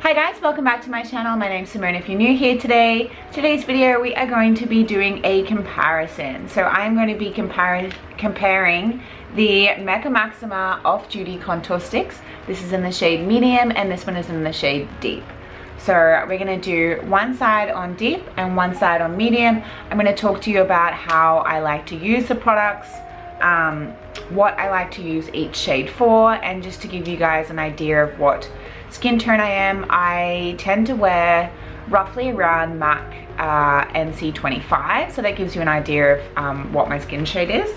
Hi guys, welcome back to my channel. My name's Simone if you're new here today. Today's video we are going to be doing a comparison. So I'm going to be comparing the Mecca Max off-duty contour sticks. This is in the shade medium and this one is in the shade deep. So we're going to do one side on deep and one side on medium. I'm going to talk to you about how I like to use the products, what I like to use each shade for, and just to give you guys an idea of what skin tone I am. I tend to wear roughly around MAC NC25, so that gives you an idea of what my skin shade is.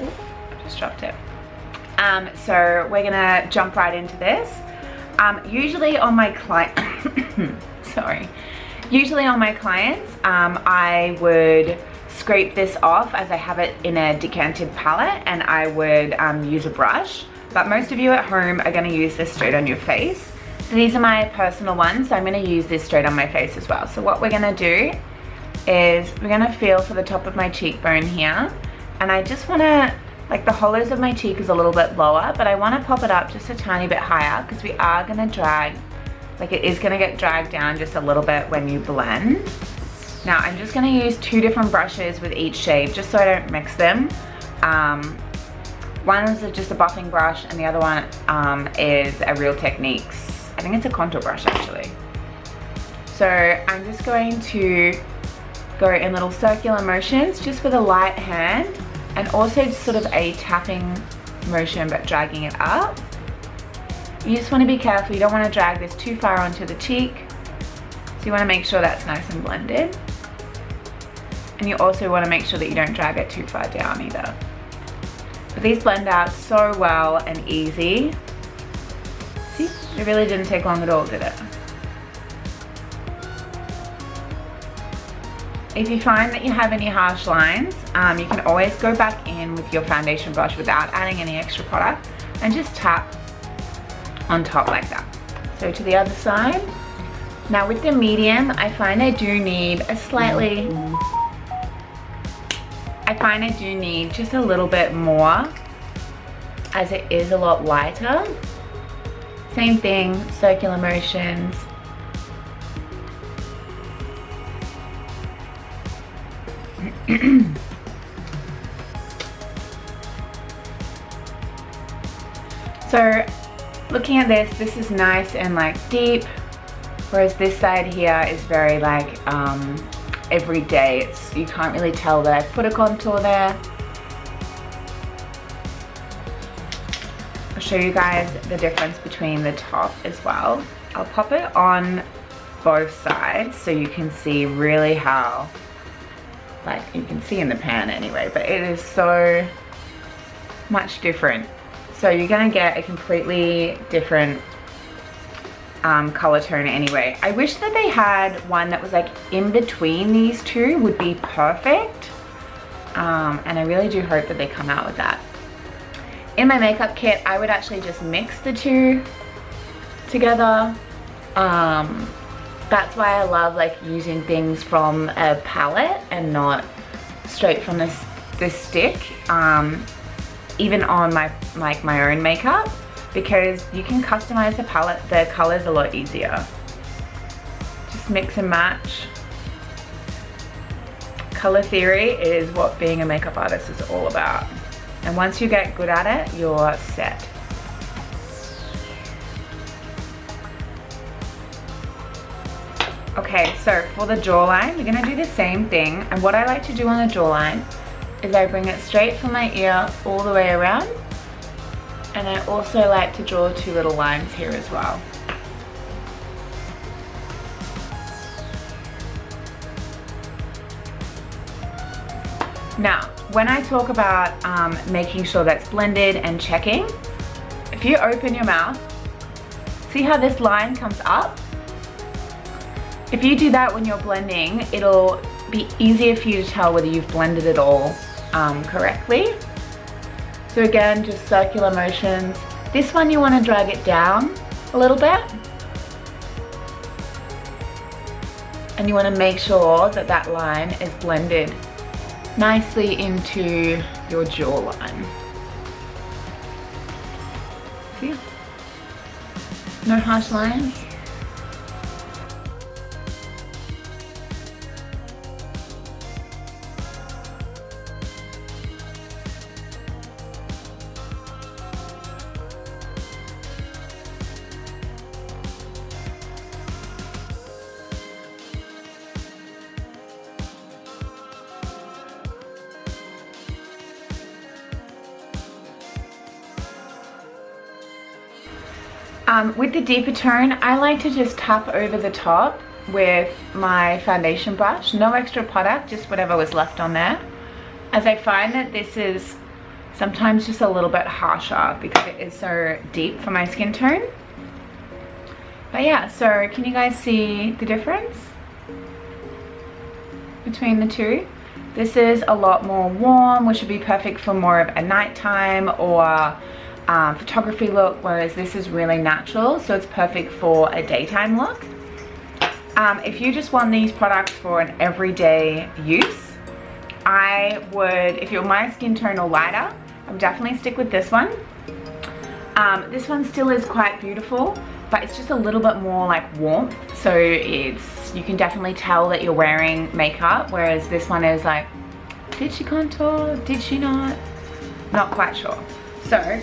Ooh, just dropped it. So we're gonna jump right into this. Usually on my clients, I would scrape this off as I have it in a decanted palette, and I would use a brush. But most of you at home are going to use this straight on your face. So these are my personal ones, so I'm going to use this straight on my face as well. So what we're going to do is we're going to feel for the top of my cheekbone here, and I just want to, like, the hollows of my cheek is a little bit lower, but I want to pop it up just a tiny bit higher because we are going to drag, like it is going to get dragged down just a little bit when you blend. Now I'm just going to use two different brushes with each shade just so I don't mix them. One is just a buffing brush and the other one is a Real Techniques. I think it's a contour brush actually. So I'm just going to go in little circular motions just with a light hand, and also just sort of a tapping motion but dragging it up. You just want to be careful, you don't want to drag this too far onto the cheek. So you want to make sure that's nice and blended. And you also want to make sure that you don't drag it too far down either. But these blend out so well and easy. See, it really didn't take long at all, did it? If you find that you have any harsh lines, you can always go back in with your foundation brush without adding any extra product and just tap on top like that. So to the other side. Now with the medium, I find I do need just a little bit more, as it is a lot lighter. Same thing, circular motions. So looking at this is nice and like deep, whereas this side here is very like everyday. You can't really tell that I've put a contour there. I'll show you guys the difference between the top as well. I'll pop it on both sides so you can see really how, like you can see in the pan anyway, but it is so much different. So you're gonna get a completely different color tone anyway. I wish that they had one that was like in between these two, would be perfect. And I really do hope that they come out with that. In my makeup kit, I would actually just mix the two together. That's why I love like using things from a palette and not straight from this stick. Even on my own makeup, because you can customize the palette, the colors a lot easier. Just mix and match. Color theory is what being a makeup artist is all about. And once you get good at it, you're set. Okay, so for the jawline, we're gonna do the same thing. And what I like to do on the jawline is I bring it straight from my ear all the way around. And I also like to draw two little lines here as well. Now, when I talk about making sure that's blended and checking, if you open your mouth, see how this line comes up? If you do that when you're blending, it'll be easier for you to tell whether you've blended it all correctly. So again, just circular motions. This one you want to drag it down a little bit. And you want to make sure that that line is blended nicely into your jawline. See? No harsh lines. With the deeper tone, I like to just tap over the top with my foundation brush. No extra product, just whatever was left on there. As I find that this is sometimes just a little bit harsher because it is so deep for my skin tone. But yeah, so can you guys see the difference between the two? This is a lot more warm, which would be perfect for more of a nighttime or photography look, whereas this is really natural, so it's perfect for a daytime look. If you just want these products for an everyday use, I would, if you're my skin tone or lighter, I would definitely stick with this one. This one still is quite beautiful, but it's just a little bit more like warmth, so you can definitely tell that you're wearing makeup, whereas this one is like, did she contour, did she not? Not quite sure. So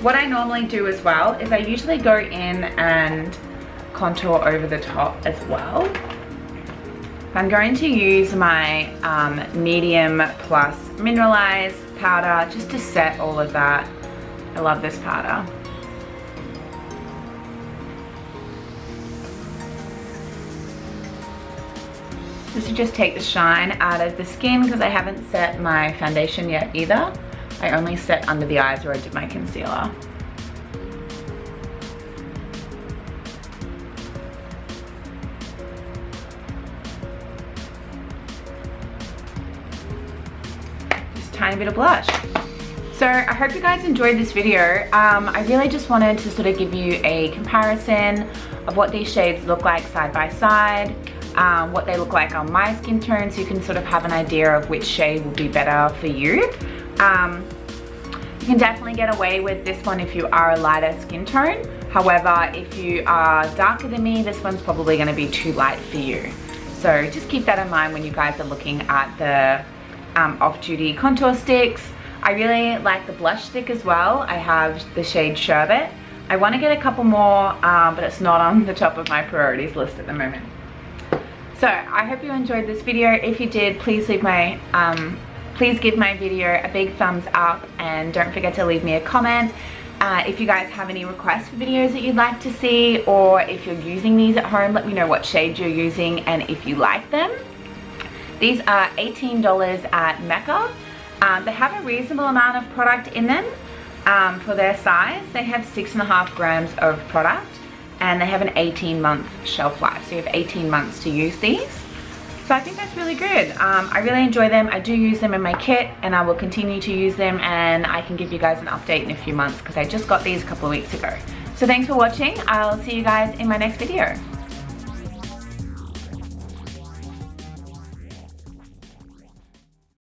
what I normally do as well is I usually go in and contour over the top as well. I'm going to use my medium plus mineralized powder just to set all of that. I love this powder. This will just take the shine out of the skin because I haven't set my foundation yet either. I only set under the eyes where I did my concealer. Just a tiny bit of blush. So I hope you guys enjoyed this video. I really just wanted to sort of give you a comparison of what these shades look like side by side. What they look like on my skin tone, so you can sort of have an idea of which shade will be better for you. You can definitely get away with this one if you are a lighter skin tone. However, if you are darker than me, this one's probably going to be too light for you. So just keep that in mind when you guys are looking at the off-duty contour sticks. I really like the blush stick as well. I have the shade Sherbet. I want to get a couple more, but it's not on the top of my priorities list at the moment. So I hope you enjoyed this video. If you did, please leave my please give my video a big thumbs up, and don't forget to leave me a comment. If you guys have any requests for videos that you'd like to see, or if you're using these at home, let me know what shades you're using and if you like them. These are $18 at Mecca. They have a reasonable amount of product in them for their size. They have 6.5 grams of product, and they have an 18-month shelf life, so you have 18 months to use these. So I think that's really good. I really enjoy them. I do use them in my kit, and I will continue to use them, and I can give you guys an update in a few months because I just got these a couple of weeks ago. So thanks for watching. I'll see you guys in my next video.